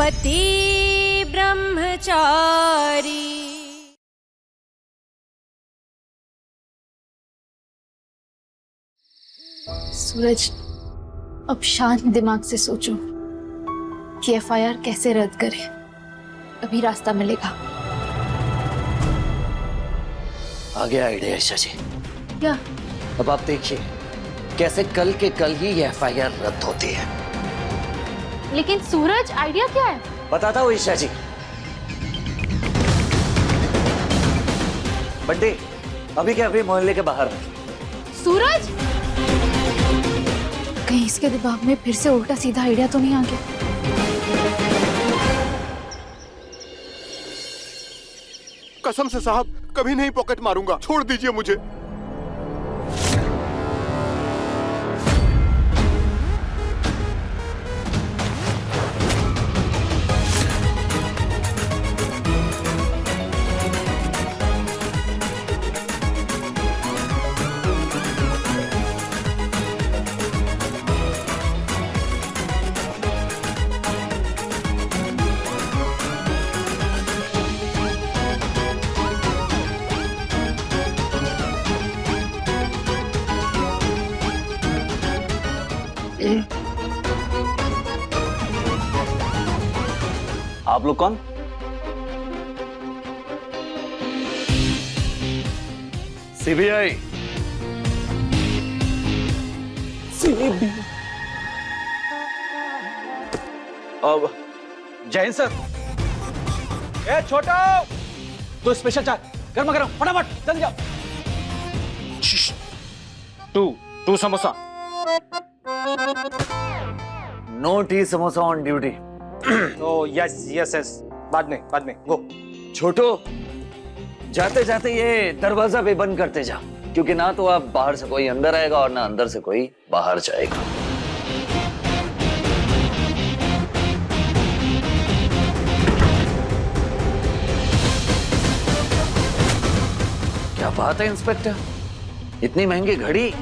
पति ब्रह्मचारी। सूरज, अब शांत दिमाग से सोचो कि एफआईआर कैसे रद्द करें। अभी रास्ता मिलेगा। आ गया आइडिया ईशा जी। क्या? अब आप देखिए कैसे कल के कल ही ये एफआईआर रद्द होती है। लेकिन सूरज, आइडिया क्या है? बताता हूँ ईशा जी। बंटी अभी के अभी मोहल्ले के बाहर रखिए। सूरज, कहीं इसके दिमाग में फिर से उल्टा सीधा आइडिया तो नहीं आ गया? कसम से साहब, कभी नहीं पॉकेट मारूंगा, छोड़ दीजिए मुझे। आप लोग कौन? सीबीआई। अब जैन सर। ए छोटा, दो स्पेशल चाय गर्मा गर्म फटाफट जल्दी जाओ। Two samosa. No tea samosa on duty. Oh yes yes yes, बाद में गो। छोटो, जाते जाते ये दरवाजा भी बंद करते जा, क्योंकि ना तो आप बाहर से कोई अंदर आएगा और ना अंदर से कोई बाहर जाएगा। क्या बात है इंस्पेक्टर, इतनी महंगी घड़ी?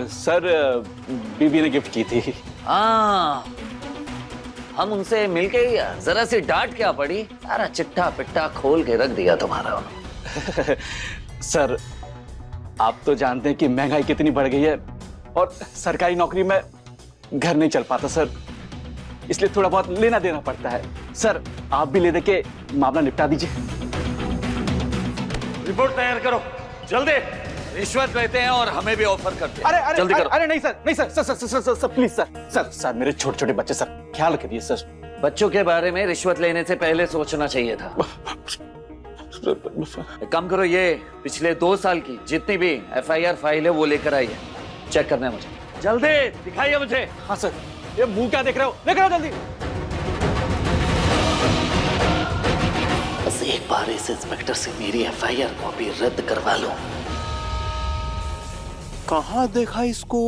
सर, बीबी ने गिफ्ट की थी। हाँ, हम उनसे मिलके ही जरा सी डांट क्या पड़ी, सारा चिट्ठा पिट्ठा खोल के रख दिया तुम्हारा उन्होंने। सर, आप तो जानते हैं कि महंगाई कितनी बढ़ गई है और सरकारी नौकरी में घर नहीं चल पाता सर, इसलिए थोड़ा बहुत लेना देना पड़ता है। सर, आप भी ले दे के मामला निपटा दीजिए। रिपोर्ट तैयार करो जल्दी। रिश्वत लेते हैं और हमें भी ऑफर करते हैं। अरे जल्दी करो। अरे नहीं सर प्लीज सर मेरे छोटे छोटे बच्चे सर, ख्याल करिए सर। बच्चों के बारे में रिश्वत लेने से पहले सोचना चाहिए था। एक काम करो, ये पिछले 2 साल की जितनी भी एफआईआर फाइल है वो लेकर आइए, चेक करना है मुझे। जल्दी दिखाइए मुझे। हाँ सर। ये मुंह क्या देख रहे हो, लेकर आओ जल्दी। बस एक बार इस इंस्पेक्टर से मेरी एफआईआर कॉपी रद्द करवा लो। कहाँ देखा इसको?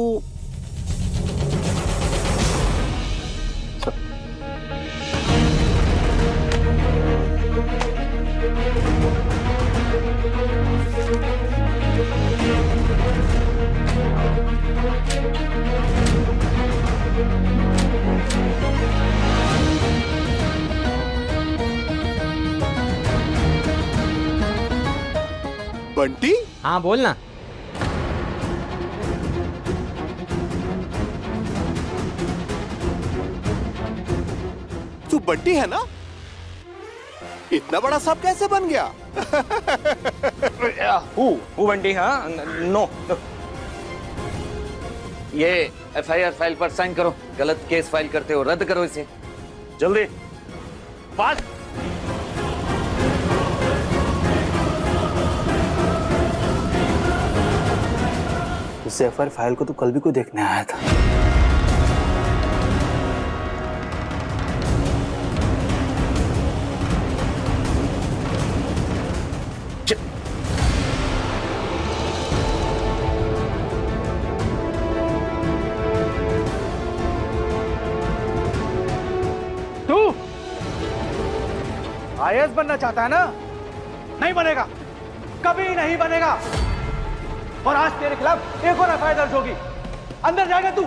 बंटी? हाँ बोल ना। तू बंटी है ना? इतना बड़ा सांप कैसे बन गया? हु बंटी? हाँ नो। ये एफआईआर फाइल पर साइन करो, गलत केस फाइल करते हो, रद्द करो इसे जल्दी, फास्ट। इस एफआईआर फाइल को तो कल भी कोई देखने आया था। तू आईएएस बनना चाहता है ना? नहीं बनेगा, कभी नहीं बनेगा। और आज तेरे खिलाफ एक और एफआईआर दर्ज होगी। अंदर जाएगा तू।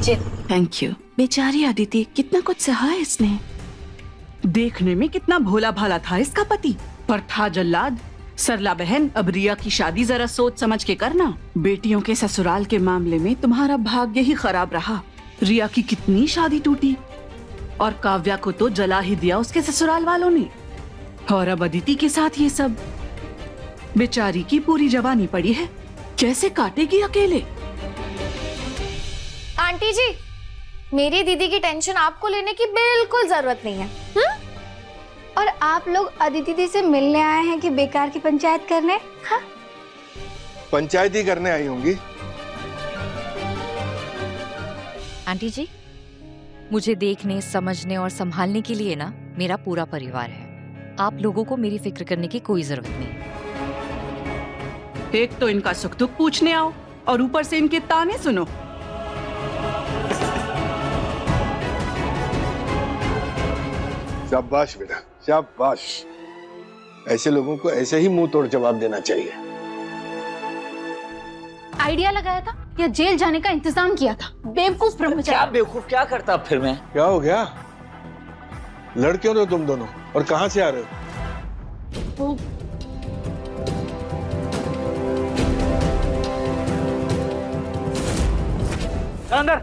जिन। Thank you. बेचारी अदिति, कितना कुछ सहा है इसने। देखने में कितना भोला भाला था इसका पति, पर था जल्लाद। सरला बहन, अब रिया की शादी जरा सोच समझ के करना। बेटियों के ससुराल के मामले में तुम्हारा भाग्य ही खराब रहा। रिया की कितनी शादी टूटी और काव्या को तो जला ही दिया उसके ससुराल वालों ने। और अब अदिति के साथ ये सब। बेचारी की पूरी जवानी पड़ी है, कैसे काटेगी अकेले। आंटी जी, मेरी दीदी की टेंशन आपको लेने की बिल्कुल जरूरत नहीं है। और आप लोग अदिति दी से मिलने आए हैं कि बेकार की पंचायत करने? हाँ? पंचायत ही करने आई होंगी। आंटी जी, मुझे देखने, समझने और संभालने के लिए ना मेरा पूरा परिवार है। आप लोगों को मेरी फिक्र करने की कोई जरूरत नहीं। एक तो इनका सुख दुख पूछने आओ और ऊपर से इनके ताने सुनो। शाबाश बेटा, शाबाश। ऐसे लोगों को ऐसे ही मुंह तोड़ जवाब देना चाहिए। आइडिया लगाया था या जेल जाने का इंतजाम किया था? बेवकूफ क्या ब्रह्मचारी। बेवकूफ क्या करता अब फिर मैं? क्या हो गया? लड़ क्यों रहे हो तुम दोनों और कहां से आ रहे हो? अंदर।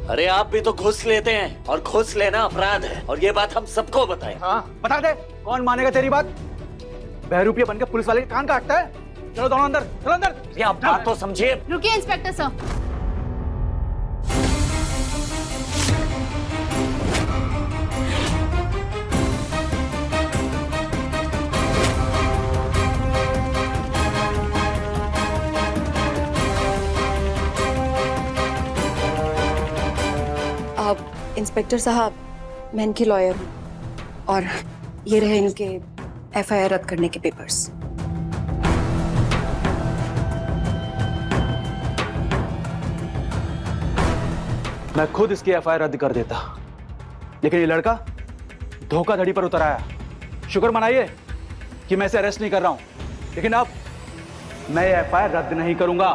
अरे आप भी तो घुस लेते हैं और घुस लेना अपराध है, और ये बात हम सबको बताएं। हाँ बता दे, कौन मानेगा तेरी बात? बहरूपिया बनकर पुलिस वाले के कान काटता है। चलो दोनों अंदर, चलो अंदर। ये आप बात तो समझिए। रुकिए इंस्पेक्टर साहब। इंस्पेक्टर साहब, मैं इनकी लॉयर हूँ और ये रहे इनके एफआईआर रद्द करने के पेपर्स। मैं खुद इसकी एफआईआर रद्द कर देता, लेकिन ये लड़का धोखाधड़ी पर उतर आया। शुक्र मनाइए कि मैं इसे अरेस्ट नहीं कर रहा हूं, लेकिन अब मैं एफआईआर रद्द नहीं करूंगा।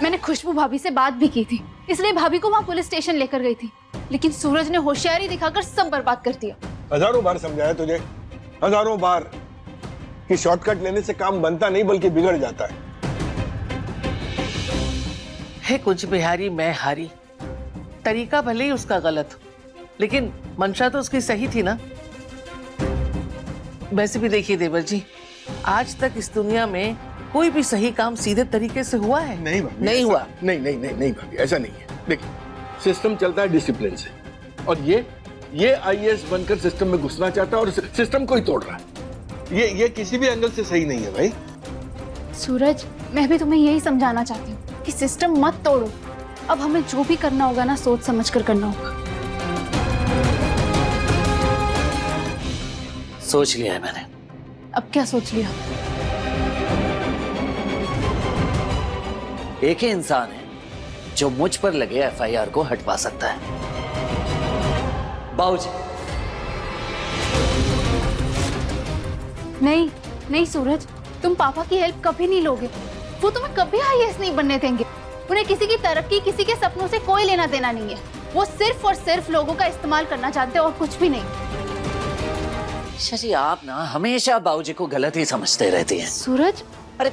मैंने खुशबू भाभी से बात भी की थी, इसलिए भाभी को वहाँ पुलिस स्टेशन लेकर गई थी, लेकिन सूरज ने होशियारी दिखाकर सब बर्बाद कर दिया। हजारों बार समझाया तुझे, हजारों बार, कि शॉर्टकट लेने से काम बनता नहीं बल्कि बिगड़ जाता है। है कुछ बिहारी मैं हारी। तरीका भले ही उसका गलत हो, लेकिन मंशा तो उसकी सही थी ना। वैसे भी देखिए देवर जी, आज तक इस दुनिया में कोई भी सही काम सीधे तरीके से हुआ है? नहीं भाभी, नहीं हुआ। नहीं भाभी, ऐसा नहीं है। देखिए, सिस्टम चलता है डिसिप्लिन से, और ये आईएएस बनकर सिस्टम में घुसना चाहता है और सिस्टम को ही तोड़ रहा है। ये किसी भी एंगल से सही नहीं है भाई। सूरज, मैं भी तुम्हें यही समझाना चाहती हूँ कि सिस्टम मत तोड़ो। अब हमें जो भी करना होगा ना, सोच समझ कर करना होगा। सोच लिया है मैंने। अब क्या सोच लिया? एक ही इंसान है जो मुझ पर लगे एफआईआर को हटवा सकता है, बाबूजी। नहीं सूरज, तुम पापा की हेल्प कभी नहीं लोगे। वो तुम्हें कभी आईएएस नहीं बनने देंगे। उन्हें किसी की तरक्की, किसी के सपनों से कोई लेना देना नहीं है। वो सिर्फ और सिर्फ लोगों का इस्तेमाल करना चाहते हैं और कुछ भी नहीं। शशि, आप ना हमेशा बाबूजी को गलत ही समझते रहती हैं। सूरज, अरे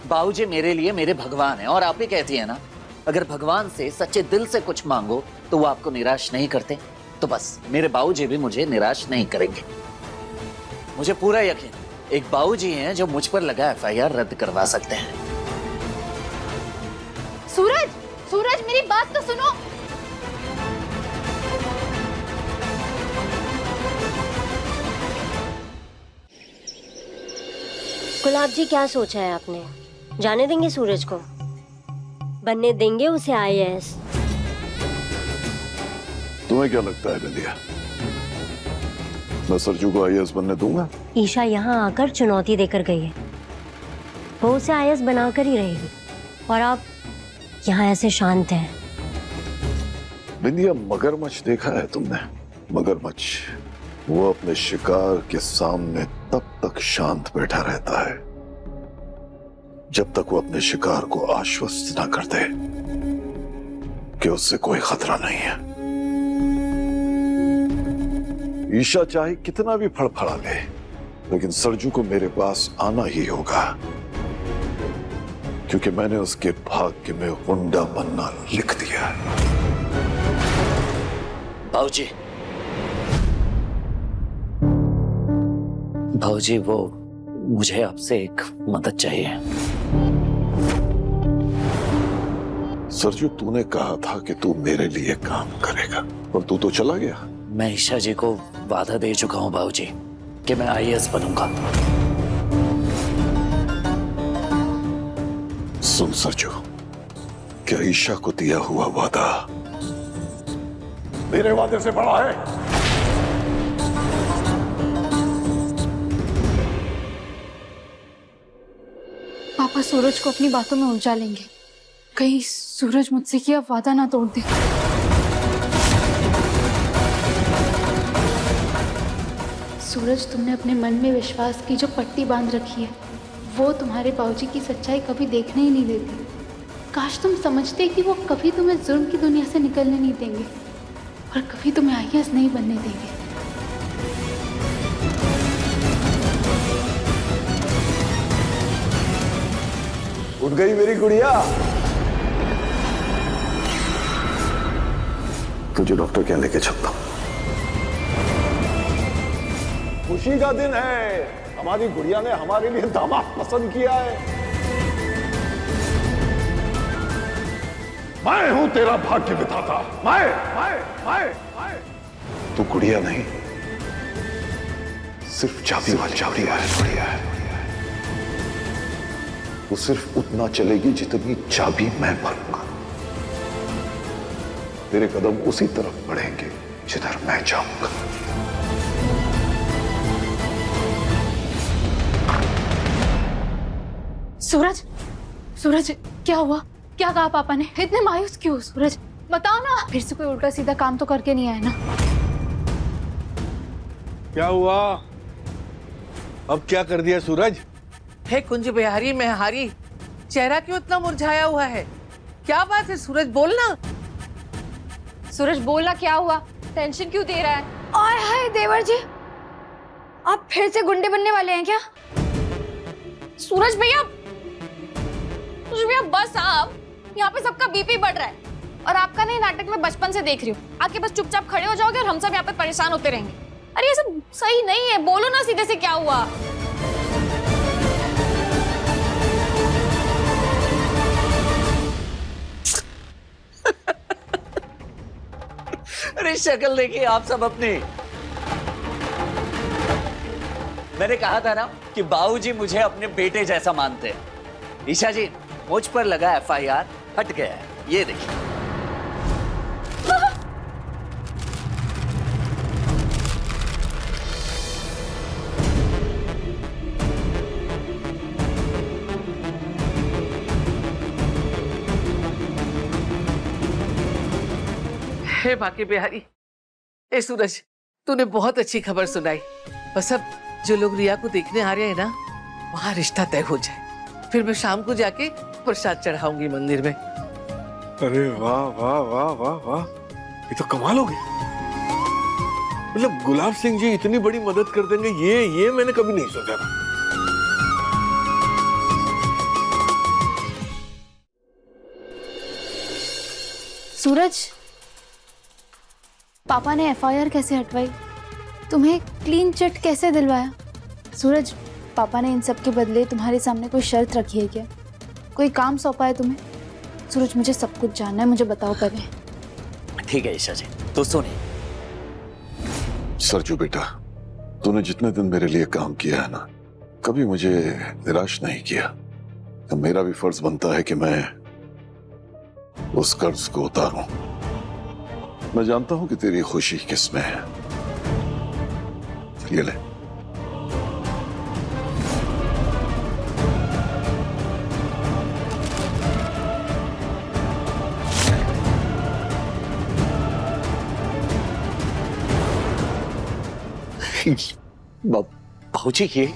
बाबूजी मेरे लिए मेरे भगवान है, और आप ही कहती है ना, अगर भगवान से सच्चे दिल से कुछ मांगो तो वो आपको निराश नहीं करते। तो बस मेरे बाबूजी भी मुझे निराश नहीं करेंगे। मुझे पूरा यकीन, एक बाबूजी हैं जो मुझ पर लगा एफआईआर रद्द करवा सकते हैं। सूरज मेरी बात तो सुनो। गुलाब जी, क्या सोचा है आपने? जाने देंगे सूरज को? बनने देंगे उसे आईएएस? तुम्हें क्या लगता है नदिया, मैं सरजू को आईएएस बनने दूंगा? ईशा यहाँ आकर चुनौती देकर गई है, वो उसे आईएएस बनाकर ही रहेगी, और आप यहाँ ऐसे शांत हैं। बिंदिया, मगरमच्छ देखा है तुमने? मगरमच्छ, वो अपने शिकार के सामने तब तक शांत बैठा रहता है जब तक वो अपने शिकार को आश्वस्त ना कर दे कि उससे कोई खतरा नहीं है। ईशा चाहे कितना भी फड़फड़ा ले, लेकिन सरजू को मेरे पास आना ही होगा, क्योंकि मैंने उसके भाग्य में गुंडा बनना लिख दिया। बाबूजी, बाबूजी, वो मुझे आपसे एक मदद चाहिए। सरजू, तूने कहा था कि तू मेरे लिए काम करेगा और तू तो चला गया। मैं ईशा जी को वादा दे चुका हूं बाबूजी कि मैं आईएएस बनूंगा। सुन सरजू, क्या ईशा को दिया हुआ वादा मेरे वादे से बड़ा है? पापा सूरज को अपनी बातों में उलझा लेंगे। कहीं सूरज मुझसे किया वादा ना तोड़ दे। सूरज, तुमने अपने मन में विश्वास की जो पट्टी बांध रखी है, वो तुम्हारे बाबूजी की सच्चाई कभी देखने ही नहीं देती। काश तुम समझते कि वो कभी तुम्हें जुर्म की दुनिया से निकलने नहीं देंगे और कभी तुम्हें आईएएस नहीं बनने देंगे। उठ गई मेरी गुड़िया। तुझे डॉक्टर क्या लेके चलता हूं। खुशी का दिन है, हमारी गुड़िया ने हमारे लिए दामाद पसंद किया है। मैं हूं तेरा भाग्य विधाता। मैं। तू गुड़िया नहीं, सिर्फ चाबी वाली गुड़िया है। वो सिर्फ उतना चलेगी जितनी चाबी मैं भरूंगा। तेरे कदम उसी तरफ बढ़ेंगे जिधर मैं जाऊंगा। सूरज, सूरज, क्या हुआ? क्या कहा पापा ने? इतने मायूस क्यों? सूरज, बताओ ना। फिर से कोई उल्टा सीधा काम तो करके नहीं आया ना? क्या हुआ? अब क्या कर दिया सूरज? हे कुंज बिहारी मैं हारी, चेहरा क्यों इतना मुरझाया हुआ है? क्या बात है सूरज, बोलना। सूरज बोलना, क्या हुआ? टेंशन क्यों दे रहा है? आय हाय देवर जी, आप फिर से गुंडे बनने वाले हैं क्या? सूरज भैया, बस आप, यहाँ पे सबका बीपी बढ़ रहा है और आपका नहीं नाटक में बचपन से देख रही हूँ। आके बस चुपचाप खड़े हो जाओगे और हम सब यहाँ पे परेशान होते रहेंगे। अरे ये सब सही नहीं है, बोलो ना सीधे से क्या हुआ? अरे शक्ल देखिए आप सब अपनी। मैंने कहा था ना कि बाबूजी मुझे अपने बेटे जैसा मानते हैं। ईशा जी, मुझ पर लगा एफआईआर हट गया है, ये देखिए। हे बाकी बिहारी, ए सूरज, तूने बहुत अच्छी खबर सुनाई। बस अब जो लोग रिया को देखने आ रहे हैं ना, वहां रिश्ता तय हो जाए। फिर मैं शाम को जाके प्रसाद चढ़ाऊंगी मंदिर में। अरे वाह वाह वाह वाह वाह, ये तो कमाल हो गई। मतलब गुलाब सिंह जी इतनी बड़ी मदद कर देंगे, ये मैंने कभी नहीं सोचा था। सूरज, पापा ने एफआईआर कैसे हटवाई? तुम्हें क्लीन चिट कैसे दिलवाया? सूरज, पापा ने इन सब के बदले तुम्हारे सामने कोई शर्त रखी है क्या? कोई काम सौंपा है तुम्हें? सूरज, मुझे सब कुछ जानना है, मुझे बताओ पहले। ठीक है ईशा जी, तो सुनिए। सरजू बेटा, तूने जितने दिन मेरे लिए काम किया है ना, कभी मुझे निराश नहीं किया। तो मेरा भी फर्ज बनता है कि मैं उस कर्ज को उतारूं। मैं जानता हूं कि तेरी खुशी किसमें है। ये ले। बाबूजी, ये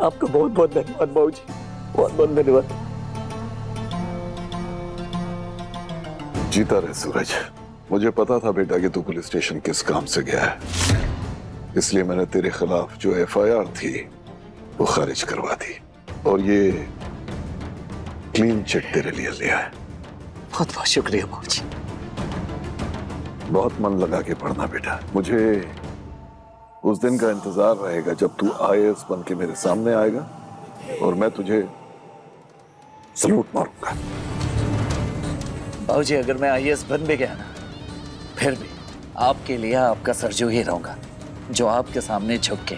आपका बहुत बहुत धन्यवाद बाबूजी, बहुत बहुत धन्यवाद। जीता रहे सूरज। मुझे पता था बेटा कि तू पुलिस स्टेशन किस काम से गया है, इसलिए मैंने तेरे खिलाफ जो एफआईआर थी वो खारिज करवा दी और ये क्लीन चिट तेरे लिए लिया है। बहुत बहुत शुक्रिया बाबूजी। बहुत मन लगा के पढ़ना बेटा। मुझे उस दिन का इंतजार रहेगा जब तू आईएएस बन के मेरे सामने आएगा और मैं तुझे सलूट मारूंगा। बाबूजी अगर मैं आईएएस बन भी गया ना, फिर भी आपके लिए आपका सरजू ही रहूंगा, जो आपके सामने झुक के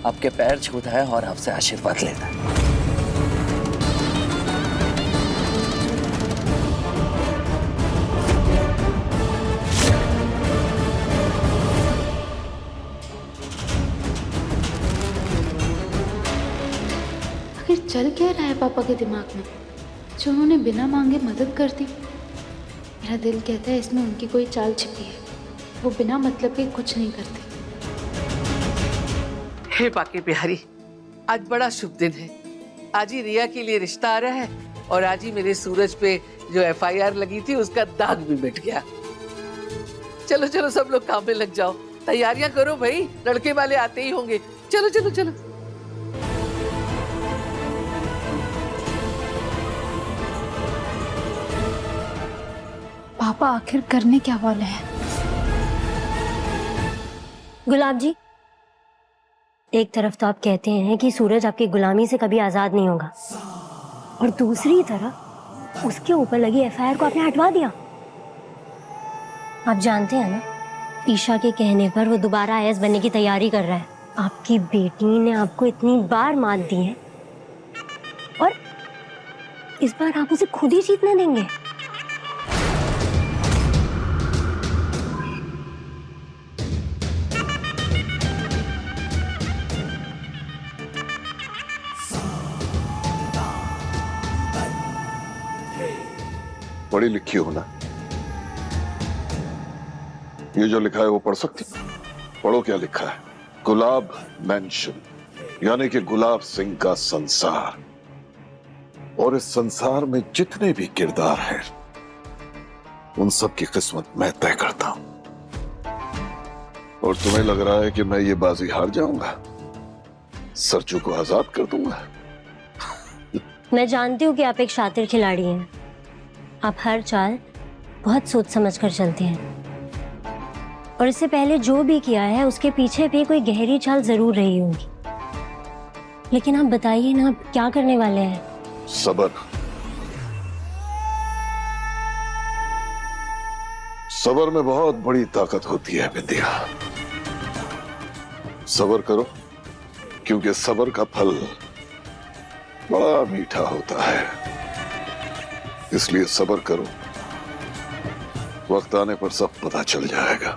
आपके पैर छूता है और आपसे आशीर्वाद लेता है। आखिर चल क्या रहा है पापा के दिमाग में जो उन्होंने बिना मांगे मदद कर दी? मेरा दिल कहता है इसमें उनकी कोई चाल छिपी है, वो बिना मतलब के कुछ नहीं करते। हे बाकी बिहारी, आज बड़ा शुभ दिन है। आज ही रिया के लिए रिश्ता आ रहा है और आज ही मेरे सूरज पे जो एफआईआर लगी थी उसका दाग भी मिट गया। चलो चलो सब लोग काम में लग जाओ, तैयारियां करो भाई, लड़के वाले आते ही होंगे। चलो चलो चलो। पापा आखिर करने क्या वाले हैं? गुलाब जी, एक तरफ तो आप कहते हैं कि सूरज आपकी गुलामी से कभी आजाद नहीं होगा और दूसरी तरफ उसके ऊपर लगी एफआईआर को आपने हटवा दिया। आप जानते हैं ना, ईशा के कहने पर वो दोबारा आईएएस बनने की तैयारी कर रहा है। आपकी बेटी ने आपको इतनी बार मात दी है और इस बार आप उसे खुद ही जीतने देंगे? पढ़ी लिखी हो ना, ये जो लिखा है वो पढ़ सकती? पढ़ो क्या लिखा है। गुलाब मैंशन, यानी कि गुलाब सिंह का संसार, और इस संसार में जितने भी किरदार हैं उन सब की किस्मत मैं तय करता हूं। और तुम्हें लग रहा है कि मैं ये बाजी हार जाऊंगा, सरजू को आजाद कर दूंगा? मैं जानती हूँ कि आप एक शातिर खिलाड़ी हैं। आप हर चाल बहुत सोच समझ कर चलते हैं और इससे पहले जो भी किया है उसके पीछे भी कोई गहरी चाल जरूर रही होगी। लेकिन आप बताइए ना, आप क्या करने वाले हैं? सबर। सबर में बहुत बड़ी ताकत होती है बिंदिया। सबर करो, क्योंकि सबर का फल बड़ा मीठा होता है। इसलिए सबर करो, वक्त आने पर सब पता चल जाएगा।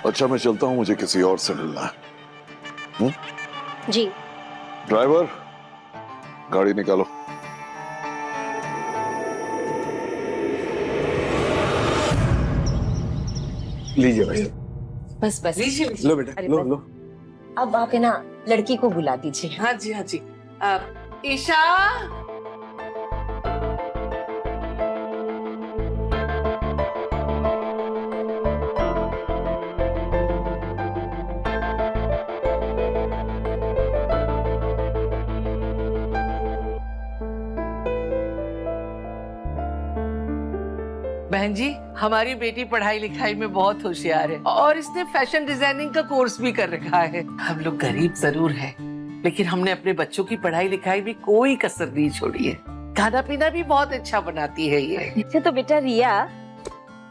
अच्छा मैं चलता हूं, मुझे किसी और से मिलना है। जी। ड्राइवर, गाड़ी निकालो। लीजिए भाई। बस बस लीजिए लो बेटा, लो लो। अब आप है ना लड़की को बुला दीजिए। हाँ जी हाँ जी। ईशा, बहन जी, हमारी बेटी पढ़ाई लिखाई में बहुत होशियार है और इसने फैशन डिजाइनिंग का कोर्स भी कर रखा है। हम लोग गरीब जरूर हैं, लेकिन हमने अपने बच्चों की पढ़ाई लिखाई में कोई कसर नहीं छोड़ी है। खाना पीना भी बहुत अच्छा बनाती है ये। अच्छा तो बेटा रिया,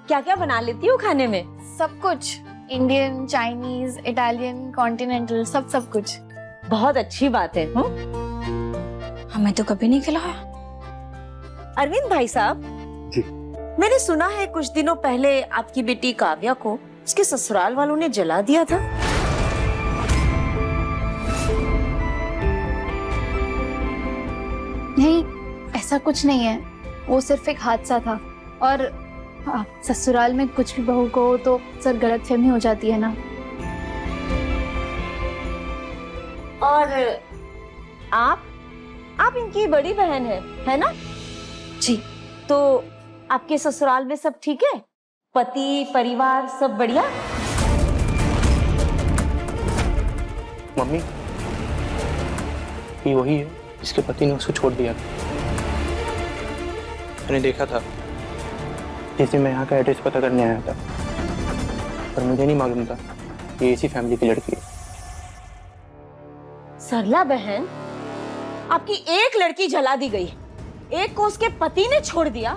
क्या क्या बना लेती हो खाने में? सब कुछ, इंडियन, चाइनीज, इटालियन, कॉन्टिनेंटल, सब कुछ। बहुत अच्छी बात है। हमें तो कभी नहीं खिलाया। अरविंद भाई साहब जी। मैंने सुना है कुछ दिनों पहले आपकी बेटी काव्या को उसके ससुराल वालों ने जला दिया था। नहीं, ऐसा कुछ नहीं है, वो सिर्फ एक हादसा था और ससुराल में कुछ भी बहू को हो तो सर गलतफहमी हो जाती है ना। और आप इनकी बड़ी बहन है ना? जी। तो आपके ससुराल में सब ठीक है? पति परिवार सब बढ़िया? मम्मी, ये वही है जिसके पति ने उसको छोड़ दिया था। मैंने देखा था जिस दिन मैं यहाँ का एड्रेस पता करने आया था, पर मुझे नहीं मालूम था ये इसी फैमिली की लड़की है। सरला बहन, आपकी एक लड़की जला दी गई, एक को उसके पति ने छोड़ दिया,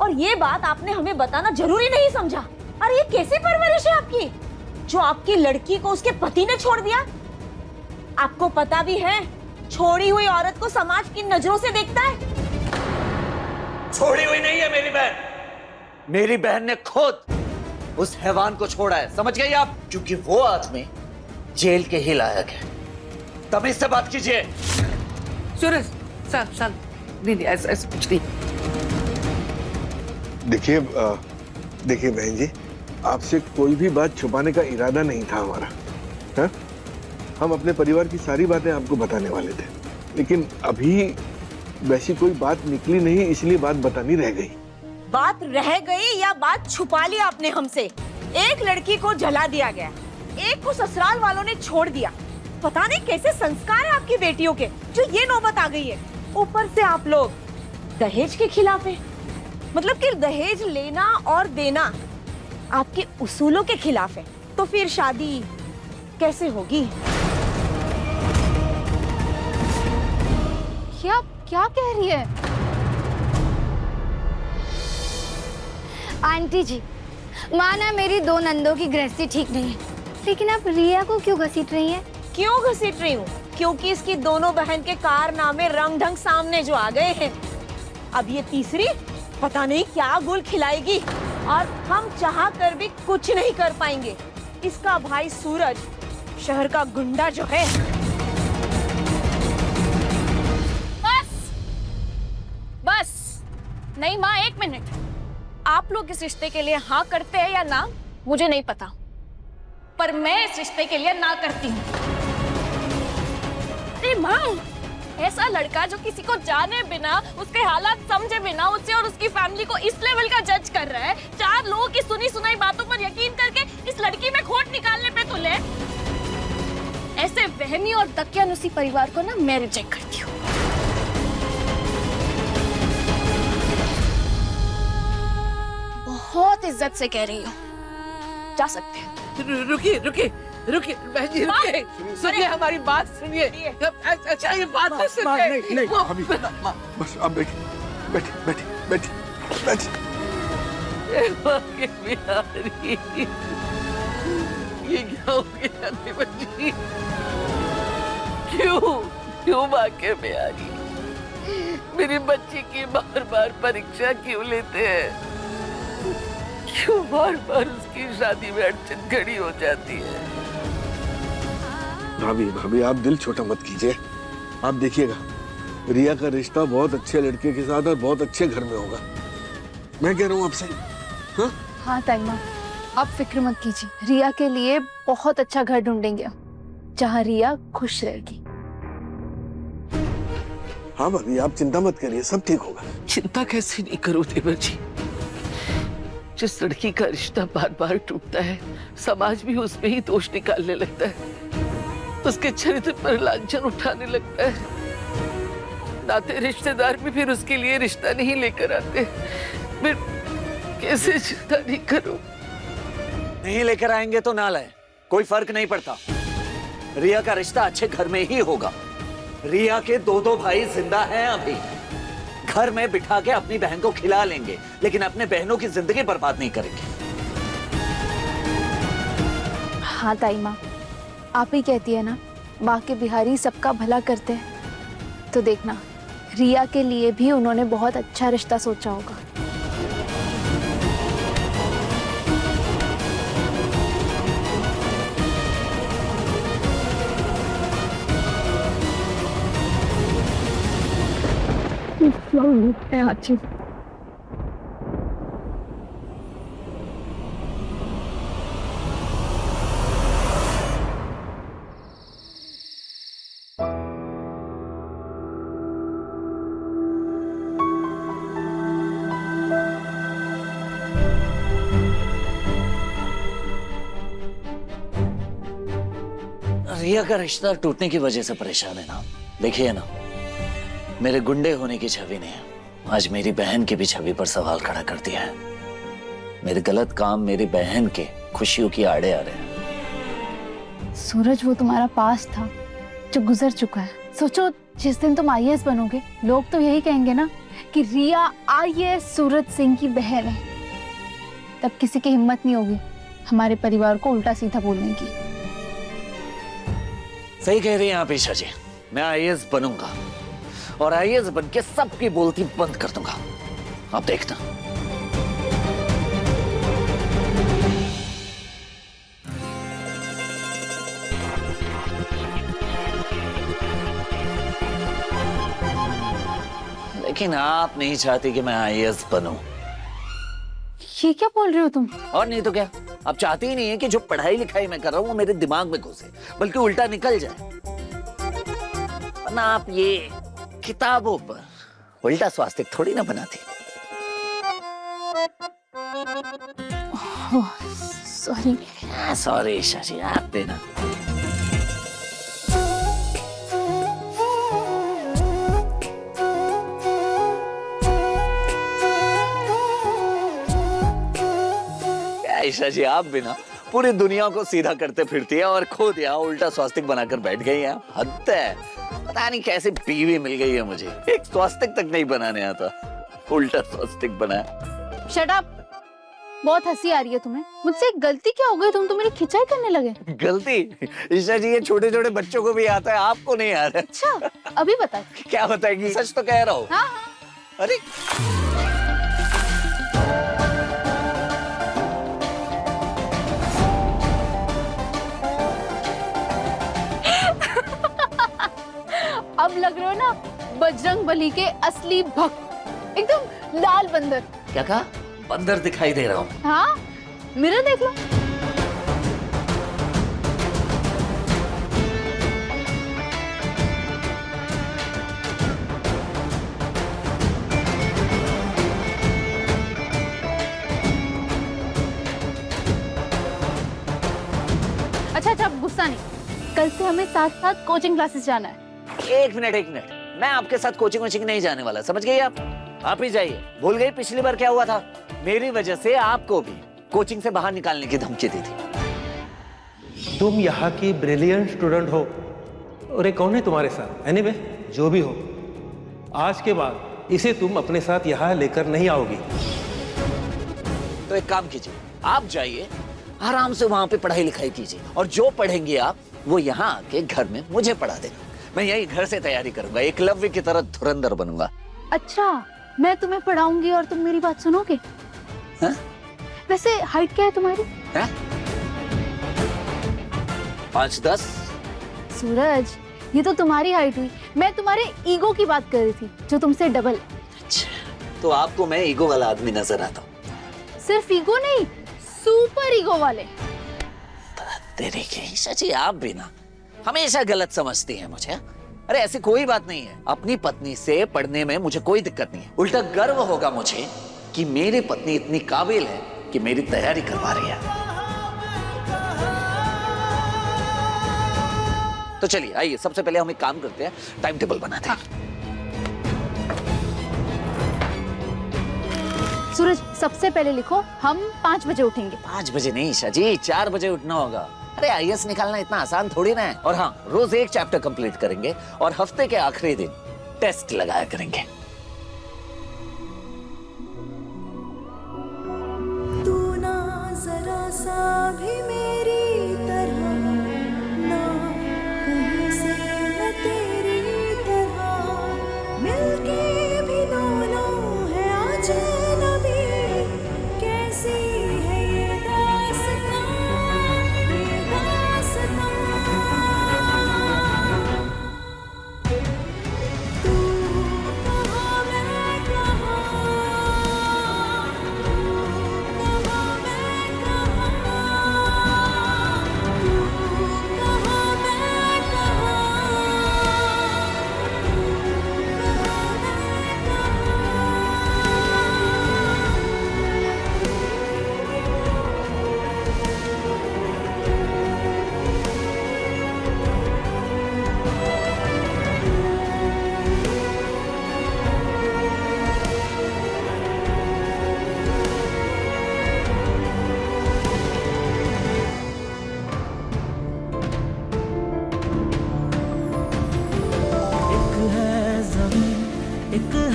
और ये बात आपने हमें बताना जरूरी नहीं समझा। अरे ये कैसी परवरिश है आपकी, जो आपकी लड़की को उसके पति ने छोड़ दिया? आपको पता भी है छोड़ी हुई औरत को समाज किन नजरों से देखता है? छोड़ी हुई नहीं है मेरी बहन, मेरी बहन ने खुद उस हैवान को छोड़ा है, समझ गई आप? क्योंकि वो आदमी जेल के ही लायक है। तमीज से बात कीजिए। सूरज शांत नहीं ऐसा कुछ नहीं। देखिए बहन जी, आपसे कोई भी बात छुपाने का इरादा नहीं था हमारा। हा? हम अपने परिवार की सारी बातें आपको बताने वाले थे, लेकिन अभी वैसी कोई बात निकली नहीं, इसलिए बात बतानी रह गई। बात रह गई या बात छुपा ली आपने हमसे? एक लड़की को जला दिया गया, एक को ससुराल वालों ने छोड़ दिया। पता नहीं कैसे संस्कार है आपकी बेटियों के, जो ये नौबत आ गई है। ऊपर से आप लोग दहेज के खिलाफ है, मतलब कि दहेज लेना और देना आपके उसूलों के खिलाफ है। तो फिर शादी कैसे होगी? क्या कह रही है आंटी जी? माना मेरी दो नंदों की गृहस्थी ठीक नहीं है, लेकिन आप रिया को क्यों घसीट रही हैं? क्यों घसीट रही हूँ? क्योंकि इसकी दोनों बहन के कारनामे रंग ढंग सामने जो आ गए हैं। अब ये तीसरी पता नहीं क्या गुल खिलाएगी, और हम चाह कर भी कुछ नहीं कर पाएंगे। इसका भाई सूरज शहर का गुंडा जो है। बस नहीं माँ, एक मिनट। आप लोग इस रिश्ते के लिए हाँ करते हैं या ना मुझे नहीं पता, पर मैं इस रिश्ते के लिए ना करती हूँ। अरे माँ, ऐसा लड़का जो किसी को जाने बिना, उसके हालात समझे बिना उसे और उसकी फैमिली को इस लेवल का जज कर रहा है, चार लोगों की सुनी सुनाई बातों पर यकीन करके इस लड़की में खोट निकालने पे तुले। ऐसे वहमी और दकियानुसी परिवार को ना मैं रिजेक्ट करती हूँ। बहुत इज्जत से कह रही हूँ, जा सकते हैं। रुकिए बहन जी, रुकिए, सुनिए हमारी बात सुनिए। अच्छा ये बात तो सुनिए। नहीं अभी बस अब बैठी। ये क्या हो गया देवर जी? क्यों वाकई में आ गई? मेरी बच्ची की बार परीक्षा क्यों लेते हैं? क्यों बार उसकी शादी में अड़चन खड़ी हो जाती है? भाभी आप दिल छोटा मत कीजिए। आप देखिएगा, रिया का रिश्ता बहुत अच्छे लड़के के साथ और बहुत अच्छे घर में होगा। मैं कह रहा हूँ आपसे। हाँ ताई माँ, आप फिक्र मत कीजिए, रिया के लिए बहुत अच्छा घर ढूंढेंगे जहाँ रिया खुश रहेगी। हाँ भाभी आप चिंता मत करिए, सब ठीक होगा। चिंता कैसे नहीं करूं देवर जी? जिस लड़की का रिश्ता बार टूटता है, समाज भी उसमें ही दोष निकालने लगता है, उसके चरित्र पर लांछन उठाने लगता है। नाते रिश्तेदार भी फिर उसके लिए रिश्ता नहीं लेकर आते। फिर कैसे चिंता नहीं करूं? नहीं लेकर आएंगे तो ना लाए, कोई फर्क नहीं पड़ता। रिया का रिश्ता अच्छे घर में ही होगा। रिया के दो भाई जिंदा हैं अभी, घर में बिठा के अपनी बहन को खिला लेंगे, लेकिन अपने बहनों की जिंदगी बर्बाद नहीं करेंगे। हाँ ताई माँ, आप ही कहती है ना, माँ के बिहारी सबका भला करते हैं। तो देखना, रिया के लिए भी उन्होंने बहुत अच्छा रिश्ता सोचा होगा। रिया का रिश्ता टूटने की वजह से परेशान है ना। देखिए ना, मेरे गुंडे होने की छवि ने आज मेरी बहन की भी छवि पर सवाल खड़ा कर दिया है। मेरे गलत काम मेरी बहन के खुशियों की आड़े आ रहे हैं। सूरज, वो तुम्हारा पास था जो गुजर चुका है। सोचो, जिस दिन तुम आईएएस बनोगे, लोग तो यही कहेंगे ना कि रिया आईएएस सूरज सिंह की बहन है। तब किसी की हिम्मत नहीं होगी हमारे परिवार को उल्टा सीधा बोलने की। सही कह रही हैं आप ईशा जी। मैं आईएएस बनूंगा और आईएएस बन के सबकी बोलती बंद कर दूंगा। आप देखना। लेकिन आप नहीं चाहती कि मैं आईएएस बनूं। ये क्या बोल रहे हो तुम? और नहीं तो क्या, आप चाहती ही नहीं है कि जो पढ़ाई लिखाई मैं कर रहा हूं वो मेरे दिमाग में घुसे, बल्कि उल्टा निकल जाए। वरना आप ये किताबों पर उल्टा स्वास्तिक थोड़ी ना बनाती। सॉरी। सॉरी ईशा जी, आप देना। ईशा जी, आप भी ना पूरी दुनिया को सीधा करते फिरती है और खुद यहाँ उल्टा स्वास्तिक बनाकर बैठ गई है। हद है। पता नहीं कैसे बीवी मिल गई है मुझे, एक स्वास्तिक तक नहीं बनाने आता, उल्टा स्वास्तिक बनाया। Shut up. बहुत हंसी आ रही है तुम्हें। मुझसे एक गलती क्या हो गई? तुम तो मेरी खिंचाई करने लगे। गलती? ईशा जी, ये छोटे छोटे बच्चों को भी आता है, आपको नहीं आ रहा। अच्छा, अभी बता। क्या बताएगी? सच तो कह रहा हूँ। हाँ। अरे अब लग रहे हो ना बजरंग बली के असली भक्त, एकदम लाल बंदर। क्या कहा? बंदर दिखाई दे रहा हूँ? हाँ, मिरर देख लो। अच्छा, गुस्सा नहीं। कल से हमें साथ साथ कोचिंग क्लासेस जाना है। एक मिनट, मैं आपके साथ कोचिंग नहीं जाने वाला, समझ गई आप ही जाइए। भूल गई पिछली बार क्या हुआ था? मेरी वजह से आपको भी कोचिंग से बाहर निकालने की धमकी दी थी। तुम यहाँ की ब्रिलियंट स्टूडेंट हो और ये कौन है तुम्हारे साथ? एनीवे, जो भी हो, आज के बाद इसे तुम अपने साथ यहाँ लेकर नहीं आओगी। तो एक काम कीजिए, आप जाइए आराम से वहां पे पढ़ाई लिखाई कीजिए, और जो पढ़ेंगे आप वो यहाँ आके घर में मुझे पढ़ा देना। मैं यही घर से तैयारी करूंगा, एकलव्य की तरह धुरंधर बनूंगा। अच्छा, मैं तुम्हें पढ़ाऊंगी और तुम मेरी बात सुनोगे? हा? वैसे हाइट क्या है तुम्हारी? 5'10"। सूरज, ये तो तुम्हारी हाइट हुई। मैं तुम्हारे ईगो की बात कर रही थी, जो तुमसे डबल। अच्छा, तो आपको मैं ईगो वाला आदमी नजर आता हूँ? सिर्फ ईगो नहीं, सुपर ईगो वाले। तेरे के सच्ची, आप भी ना हमेशा गलत समझती हैं मुझे। अरे ऐसी कोई बात नहीं है। अपनी पत्नी से पढ़ने में मुझे कोई दिक्कत नहीं है, उल्टा गर्व होगा मुझे कि मेरी पत्नी इतनी काबिल है कि मेरी तैयारी करवा रही है। तो चलिए आइए, सबसे पहले हम एक काम करते हैं, टाइम टेबल बनाते हैं। सूरज, सबसे पहले लिखो, हम 5 बजे उठेंगे। 5 बजे नहीं ईशा जी, 4 बजे उठना होगा। अरे आईएएस निकालना इतना आसान थोड़ी ना है। और हाँ, रोज एक चैप्टर कंप्लीट करेंगे और हफ्ते के आखिरी दिन टेस्ट लगाया करेंगे। तू ना जरा सा भी मेरी तरह, ना कहीं से न तेरी तरह, मिलके भी दोनों है आज नबी। कैसी है ये दास्तां, ये दास्तां। तू कहाँ मैं कहाँ,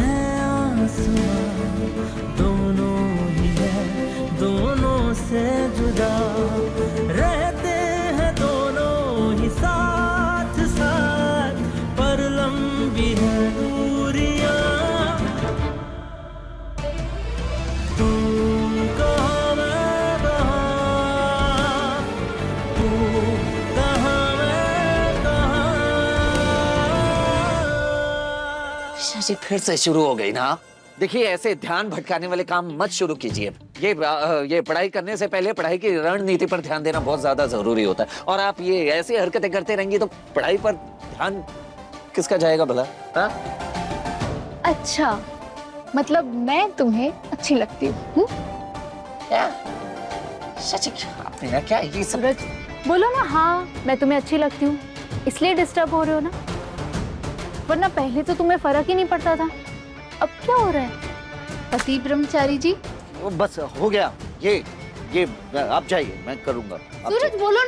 है आसमां दोनों ही है, दोनों से जुदा रहते हैं दोनों ही साथ साथ, पर लंबी है दूरियां। तू कहाँ मैं कहाँ, तू कहाँ मैं कहाँ। शशि फिर से शुरू हो गई ना। देखिए ऐसे ध्यान भटकाने वाले काम मत शुरू कीजिए। ये पढ़ाई करने से पहले पढ़ाई की रणनीति पर ध्यान देना बहुत ज्यादा जरूरी होता है, और आप ये ऐसी हरकतें करते रहेंगी तो पढ़ाई पर ध्यान किसका जाएगा भला? हाँ? अच्छा, मतलब मैं तुम्हें अच्छी लगती हूँ? क्या? शशि आपने क्या ये सब? सूरज बोलो ना, हाँ मैं तुम्हें अच्छी लगती हूँ, इसलिए डिस्टर्ब हो रहे हो ना, वरना पहले तो तुम्हें फर्क ही नहीं पड़ता था, अब क्या हो रहा है? पति ब्रह्मचारी जी। बस हो गया, ये आप जाइए, मैं करूंगा। सूरज बोलो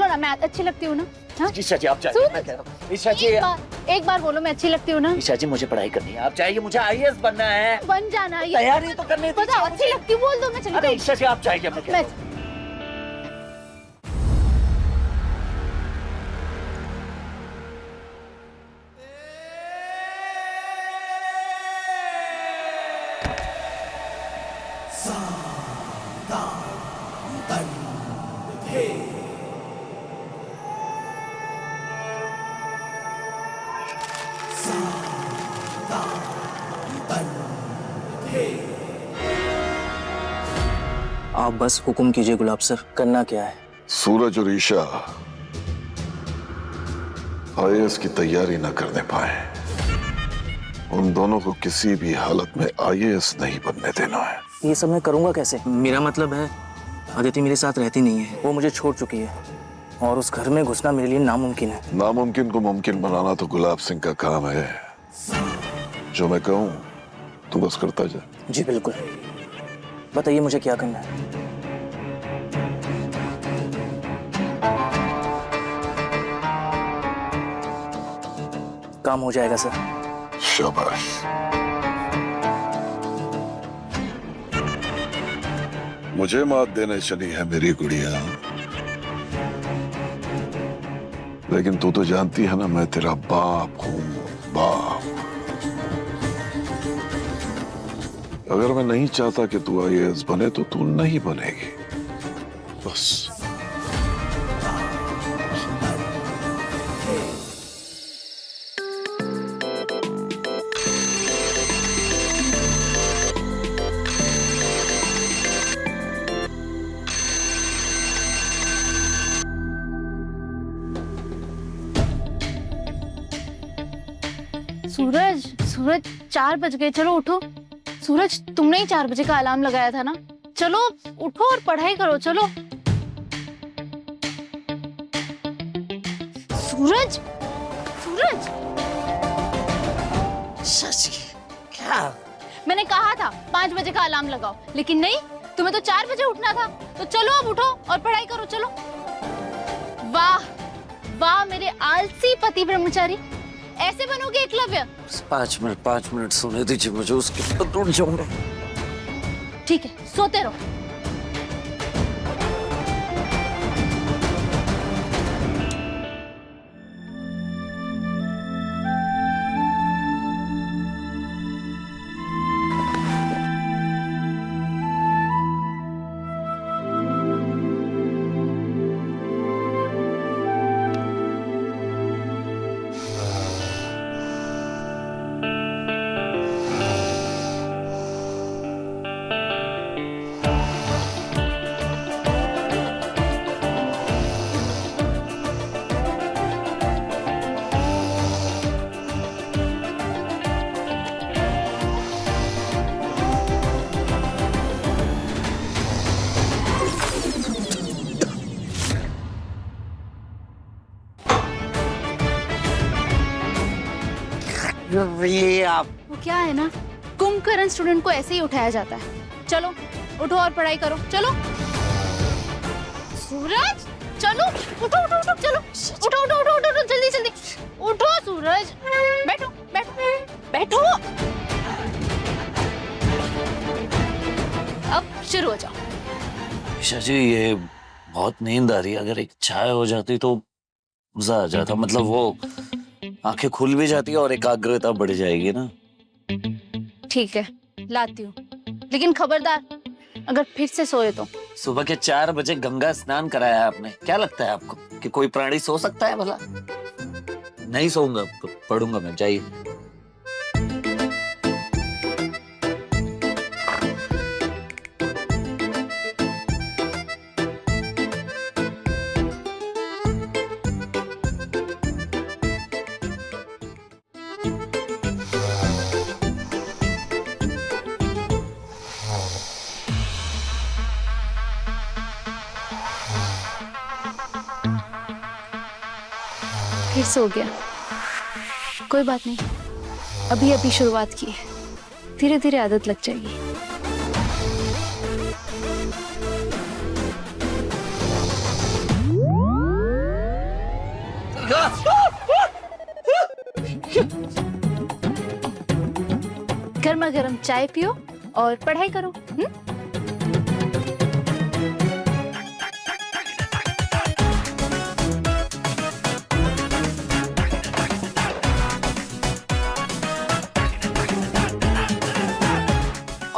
ना, मैं अच्छी लगती हूँ ना? हाँ? ईशा जी आप जाइए, मैं कह रहा हूँ। ईशा जी एक बार बोलो मैं अच्छी लगती हूँ ना? ईशा जी मुझे पढ़ाई करनी है, आप जाइए, मुझे IAS बनना है। बन जाना, तैयारी तो करने दीजिए। बताओ अच्छी लगती हूँ बोल दो, मैं चली अरे जाऊँ। ईशा जी आप जाइए, मैं कह रहा हूँ। आप बस हुक्म कीजिए गुलाब सर, करना क्या है? सूरज और ईशा IAS की तैयारी न करने पाए, उन दोनों को किसी भी हालत में IAS नहीं बनने देना है। ये सब मैं करूंगा कैसे? मेरा मतलब है अदिति मेरे साथ रहती नहीं है, वो मुझे छोड़ चुकी है, और उस घर में घुसना मेरे लिए नामुमकिन है। नामुमकिन को मुमकिन बनाना तो गुलाब सिंह का काम है। जो मैं कहूँ तू बस करता जा। जी बिल्कुल, बताइए मुझे क्या करना है? काम हो जाएगा सर। शाबाश। मुझे मात देने चली है मेरी गुड़िया, लेकिन तू तो जानती है ना मैं तेरा बाप हूँ, बाप। अगर मैं नहीं चाहता कि तू IAS बने तो तू नहीं बनेगी, बस। सूरज 4 बज गए, चलो उठो। सूरज तुमने ही 4 बजे का अलार्म लगाया था ना, चलो उठो और पढ़ाई करो, चलो। सूरज शशि क्या? मैंने कहा था 5 बजे का अलार्म लगाओ, लेकिन नहीं, तुम्हें तो 4 बजे उठना था, तो चलो अब उठो और पढ़ाई करो, चलो। वाह वाह मेरे आलसी पति ब्रह्मचारी, ऐसे बनोगे एकलव्य? 5 मिनट सोने दीजिए मुझे, उसके बाद उठ जाऊंगा। ठीक है, सोते रहो। ये आप वो क्या है ना, कुंभकर्ण स्टूडेंट को ऐसे ही उठाया जाता है। चलो उठो और पढ़ाई करो, चलो। सूरज चलो, उठो उठो उठो, चलो उठो उठो उठो उठो, जल्दी जल्दी उठो। सूरज बैठो बैठो बैठो। शुरू हो जाओ। ईशा जी ये बहुत नींद आ रही है, अगर एक चाय हो जाती तो मजा आ जाता, मतलब वो आंखें खुल भी जाती है और एकाग्रता बढ़ जाएगी ना। ठीक है लाती हूँ, लेकिन खबरदार अगर फिर से सोए तो। सुबह के 4 बजे गंगा स्नान कराया आपने, क्या लगता है आपको कि कोई प्राणी सो सकता है भला? नहीं सोऊंगा, पढ़ूंगा मैं, जाइए। फिर सो गया, कोई बात नहीं, अभी अभी शुरुआत की है, धीरे धीरे आदत लग जाएगी। गर्मा गर्म चाय पियो और पढ़ाई करो।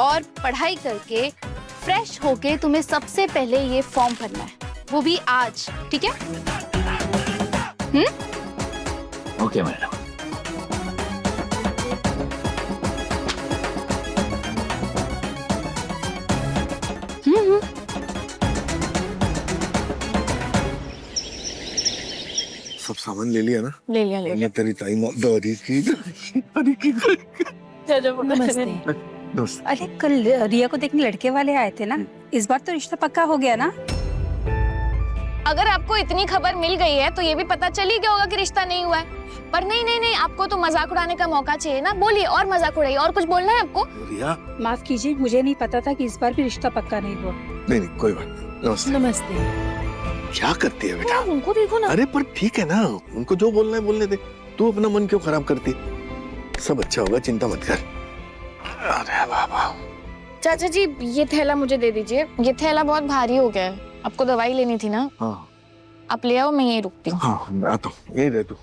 और पढ़ाई करके फ्रेश होके तुम्हें सबसे पहले ये फॉर्म भरना है, वो भी आज, ठीक है? Okay madam. सब सामान ले लिया ना? ले लिया। मैं तेरी टाइम दौरी की। नमस्ते। अरे कल रिया को देखने लड़के वाले आए थे ना, इस बार तो रिश्ता पक्का हो गया ना? अगर आपको इतनी खबर मिल गई है तो ये भी पता चल ही गया होगा कि रिश्ता नहीं हुआ है। पर नहीं नहीं नहीं, आपको तो मजाक उड़ाने का मौका चाहिए ना, बोलिए और मजाक उड़ाइए। और कुछ बोलना है आपको? रिया माफ कीजिए, मुझे नहीं पता था कि इस बार भी रिश्ता पक्का नहीं हुआ। नहीं कोई बात नहीं। नमस्ते। नमस्ते। क्या करती है बेटा? उनको देखो ना। अरे पर ठीक है ना, उनको जो बोलना है बोलने दे, तू अपना मन क्यों खराब करती? सब अच्छा होगा, चिंता मत कर। अरे बाबा। चाचा जी ये थैला मुझे दे दीजिए, ये थैला बहुत भारी हो गया है, आपको दवाई लेनी थी ना? हाँ आप ले आओ, मैं यहीं रुकती हूँ। हाँ मैं आता हूँ, यही रह तू।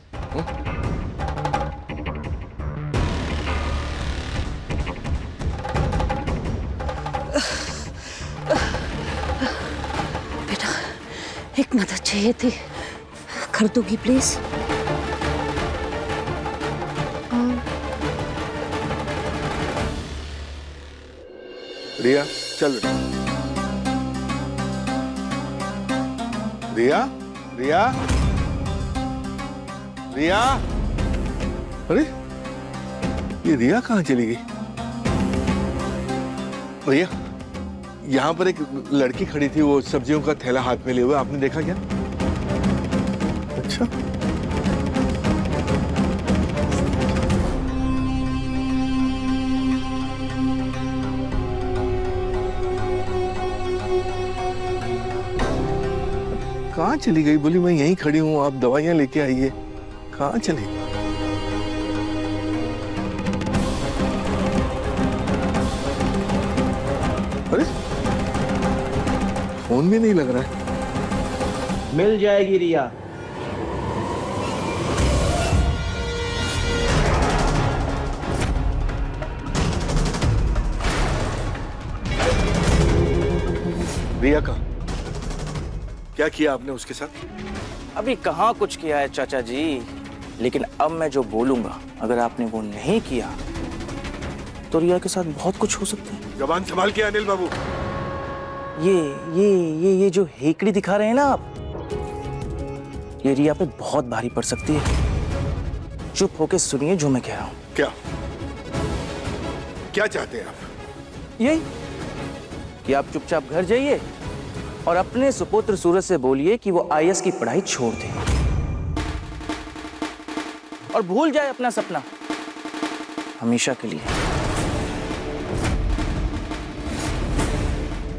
बेटा एक मदद चाहिए थी, कर दोगी प्लीज? रिया चल बेटा। रिया रिया रिया, अरे ये रिया कहाँ चली गई? भैया यहाँ पर एक लड़की खड़ी थी, वो सब्जियों का थैला हाथ में लिए हुए, आपने देखा क्या? अच्छा कहाँ चली गई? बोली मैं यहीं खड़ी हूँ, आप दवाइयाँ लेके आइए। कहाँ चली? अरे फोन भी नहीं लग रहा है। मिल जाएगी रिया। रिया का क्या किया आपने उसके साथ? अभी कहाँ कुछ किया है चाचा जी, लेकिन अब मैं जो बोलूंगा अगर आपने वो नहीं किया तो रिया के साथ बहुत कुछ हो सकता है। जबान संभाल के अनिल बाबू। ये जो हेकड़ी दिखा रहे हैं ना आप, ये रिया पे बहुत भारी पड़ सकती है। चुप होके सुनिए जो मैं कह रहा हूँ। क्या क्या चाहते हैं आप? यही कि आप चुपचाप घर जाइए और अपने सुपुत्र सूरज से बोलिए कि वो आईएएस की पढ़ाई छोड़ दे और भूल जाए अपना सपना हमेशा के लिए,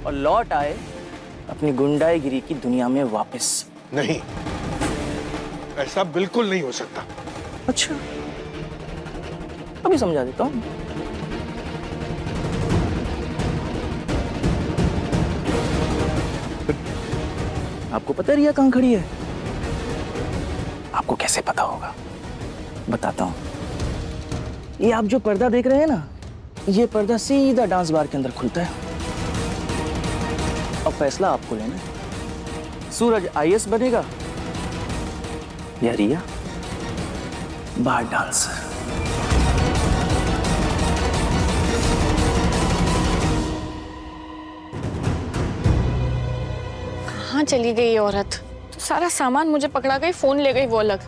और लौट आए अपनी गुंडाईगिरी की दुनिया में वापस। नहीं, ऐसा बिल्कुल नहीं हो सकता। अच्छा, अभी समझा देता हूं। आपको पता है रिया कहाँ खड़ी है? आपको कैसे पता होगा? बताता हूँ। ये आप जो पर्दा देख रहे हैं ना, ये पर्दा सीधा डांस बार के अंदर खुलता है। अब फैसला आपको लेना है। सूरज आईएएस बनेगा या रिया बार डांसर? कहाँ चली गई ये औरत? तो सारा सामान मुझे पकड़ा गई, फोन ले गई वो अलग।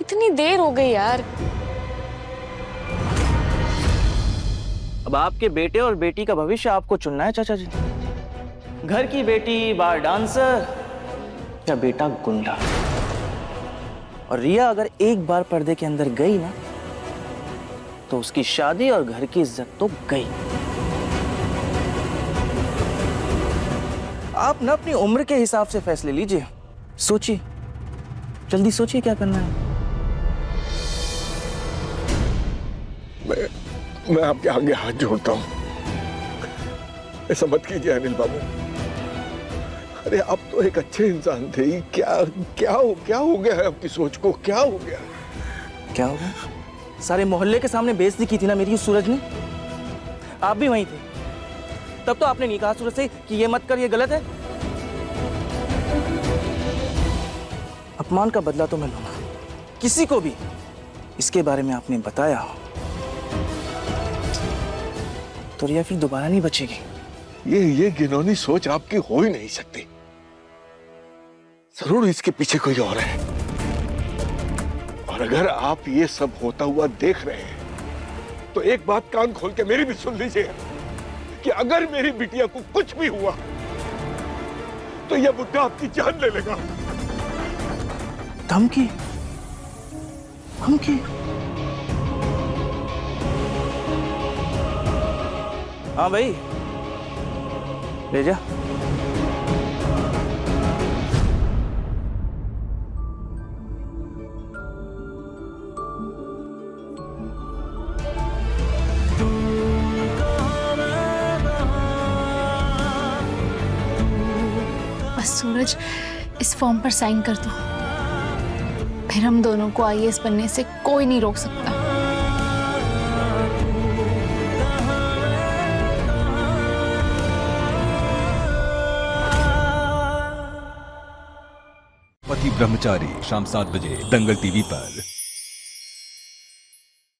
इतनी देर हो गई यार। अब आपके बेटे और बेटी का भविष्य आपको चुनना है चाचा जी। घर की बेटी बार डांसर या बेटा गुंडा। और रिया अगर एक बार पर्दे के अंदर गई ना, तो उसकी शादी और घर की इज्जत तो गई। आप ना अपनी उम्र के हिसाब से फैसले लीजिए। सोचिए, जल्दी सोचिए क्या करना है। मैं आपके आगे हाथ जोड़ता हूं, ऐसा मत कीजिए अनिल बाबू। अरे आप तो एक अच्छे इंसान थे, क्या क्या हो गया है आपकी सोच को? क्या हो गया? क्या हो गया? सारे मोहल्ले के सामने बेइज्जती की थी ना मेरी सूरज ने। आप भी वहीं थे, तब तो आपने नहीं कहा सूरज से कि ये मत कर, ये गलत है। अपमान का बदला तो मैं लूंगा। किसी को भी इसके बारे में आपने बताया तो रिया फिर दोबारा नहीं बचेगी। ये घिनौनी सोच आपकी हो ही नहीं सकती। जरूर इसके पीछे कोई और है। और अगर आप ये सब होता हुआ देख रहे हैं तो एक बात कान खोल के मेरी भी सुन लीजिए कि अगर मेरी बिटिया को कुछ भी हुआ तो यह बुड्ढा आपकी जान ले लेगा। धमकी? धमकी? हाँ भाई, ले जा। बस सूरज, इस फॉर्म पर साइन कर दो, फिर हम दोनों को आईएएस बनने से कोई नहीं रोक सकता। पति ब्रह्मचारी शाम 7 बजे दंगल टीवी पर।